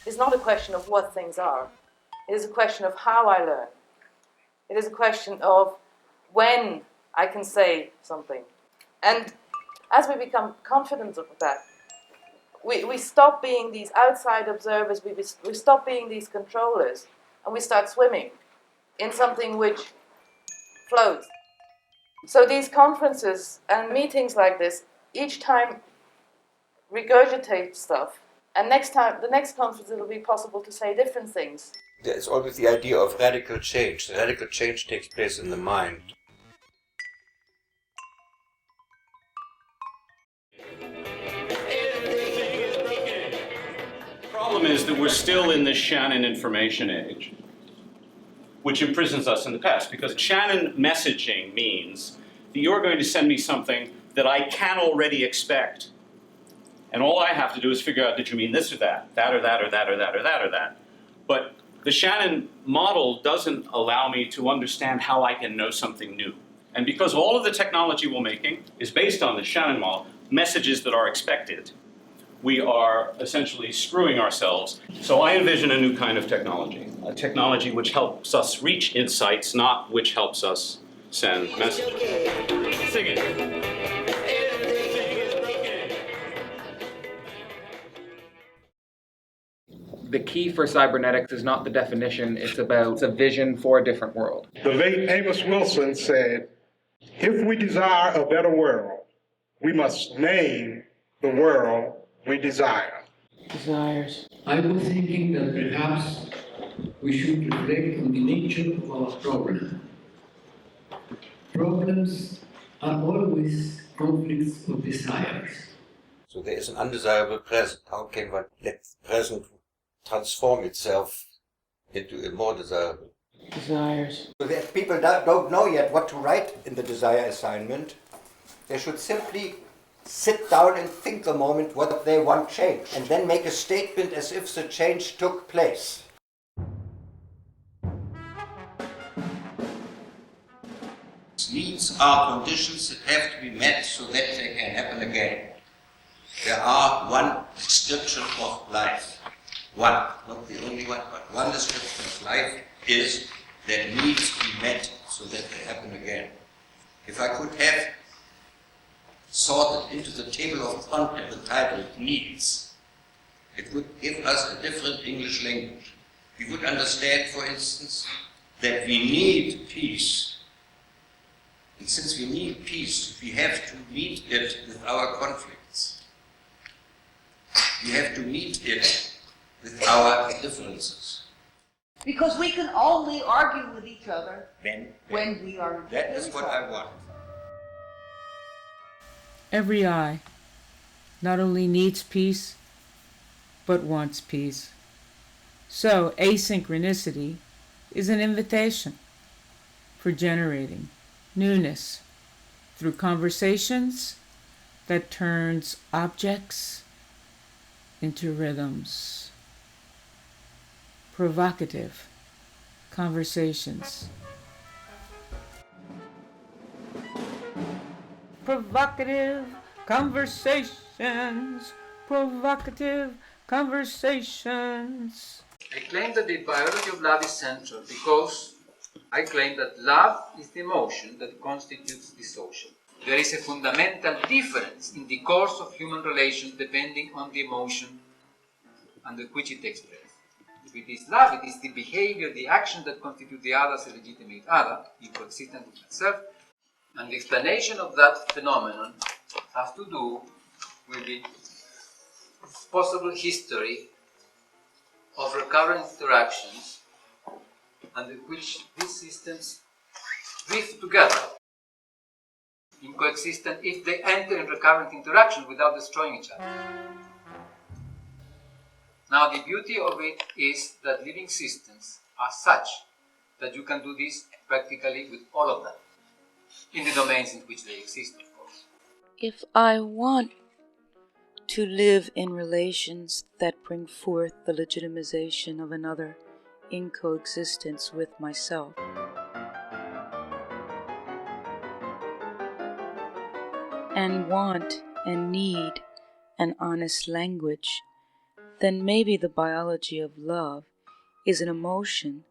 is not a question of what things are. It is a question of how I learn. It is a question of when I can say something. And as we become confident of that, we stop being these outside observers, we stop being these controllers, and we start swimming in something which floats. So these conferences and meetings like this, each time regurgitate stuff, and the next conference it will be possible to say different things. There's always the idea of radical change. The radical change takes place in the mind. The problem is that we're still in this Shannon information age, which imprisons us in the past, because Shannon messaging means that you're going to send me something that I can already expect. And all I have to do is figure out, did you mean this or that or that or that or that or that or that? But the Shannon model doesn't allow me to understand how I can know something new. And because all of the technology we're making is based on the Shannon model, messages that are expected, we are essentially screwing ourselves. So I envision a new kind of technology, a technology which helps us reach insights, not which helps us send messages. Sing it. The key for cybernetics is not the definition, it's about a vision for a different world. The late Amos Wilson said, if we desire a better world, we must name the world we desire. Desires. I was thinking that perhaps we should reflect on the nature of our problem. Problems are always conflicts of desires. So there is an undesirable present. How can one let the present transform itself into a more desirable? Desires. So that people don't know yet what to write in the desire assignment. They should simply sit down and think a moment what they want changed, and then make a statement as if the change took place. Needs are conditions that have to be met so that they can happen again. There are one description of life. One, not the only one, but one description of life is that needs be met so that they happen again. If I could have sorted into the table of content the title needs, it would give us a different English language. We would understand, for instance, that we need peace. And since we need peace, we have to meet it with our conflicts. We have to meet it with our differences. Because we can only argue with each other when we are. That is what I want. Every I not only needs peace, but wants peace. So asynchronicity is an invitation for generating newness through conversations that turns objects into rhythms. Provocative conversations. Provocative conversations. Provocative conversations. I claim that the biology of love is central because I claim that love is the emotion that constitutes the social. There is a fundamental difference in the course of human relations depending on the emotion under which it takes place. If it is love, it is the behavior, the action that constitutes the other as a legitimate other, inconsistent with itself, and the explanation of that phenomenon has to do with the possible history of recurrent interactions under which these systems drift together in coexistence if they enter in recurrent interaction without destroying each other. Now the beauty of it is that living systems are such that you can do this practically with all of them, in the domains in which they exist, of course. If I want to live in relations that bring forth the legitimization of another in coexistence with myself, and want and need an honest language then maybe the biology of love is an emotion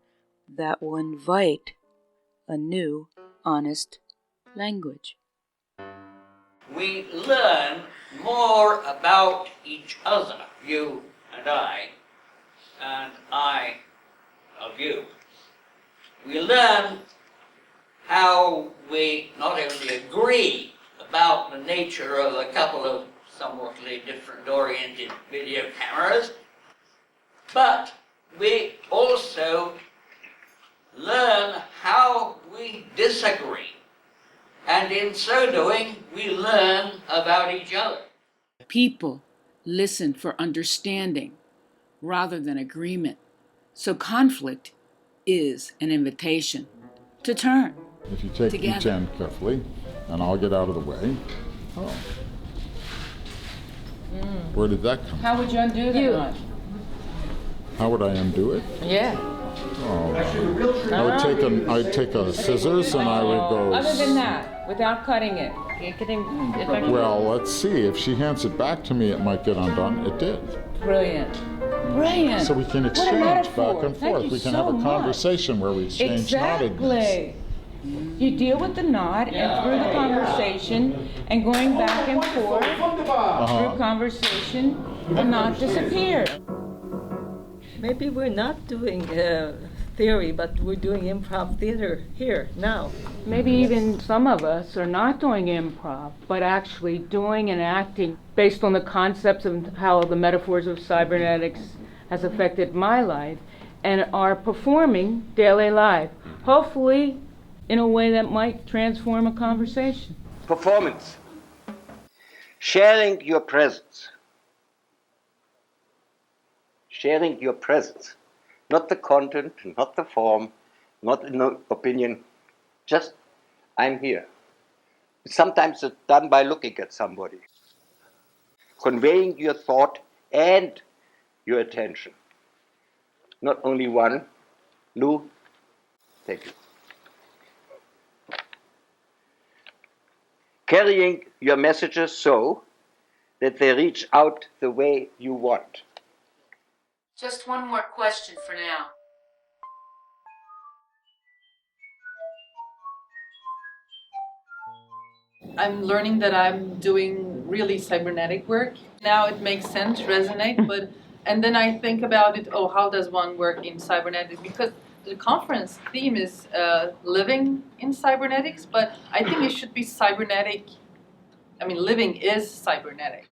that will invite a new, honest language. We learn more about each other, you and I of you. We learn how we not only agree about the nature of a couple of somewhatly different oriented video cameras, but we also learn how we disagree. And in so doing, we learn about each other. People listen for understanding rather than agreement. So conflict is an invitation to turn. If you take together. each end carefully, and I'll get out of the way. Oh. Where did that come from? How would you undo that? How would I undo it? Yeah. Oh. I'd take a scissors and I would go. Other than that, without cutting it. Well, let's see. If she hands it back to me, it might get undone. It did. Brilliant. Brilliant. So we can exchange back and forth. We can have a conversation where we exchange noddings. Exactly. You deal with the nod and through the conversation and going back and forth through conversation, the nod disappears. Maybe we're not doing theory, but we're doing improv theater here, now. Maybe even some of us are not doing improv, but actually doing and acting based on the concepts of how the metaphors of cybernetics has affected my life and are performing daily life, hopefully in a way that might transform a conversation. Performance. Sharing your presence. Sharing your presence. Not the content, not the form, not an opinion. Just, I'm here. Sometimes it's done by looking at somebody. Conveying your thought and your attention. Not only one. Lou, thank you. Carrying your messages so that they reach out the way you want. Just one more question for now. I'm learning that I'm doing really cybernetic work. Now it makes sense, resonate, and then I think about it, how does one work in cybernetics? Because the conference theme is living in cybernetics, but I think it should be cybernetic. I mean, living is cybernetic.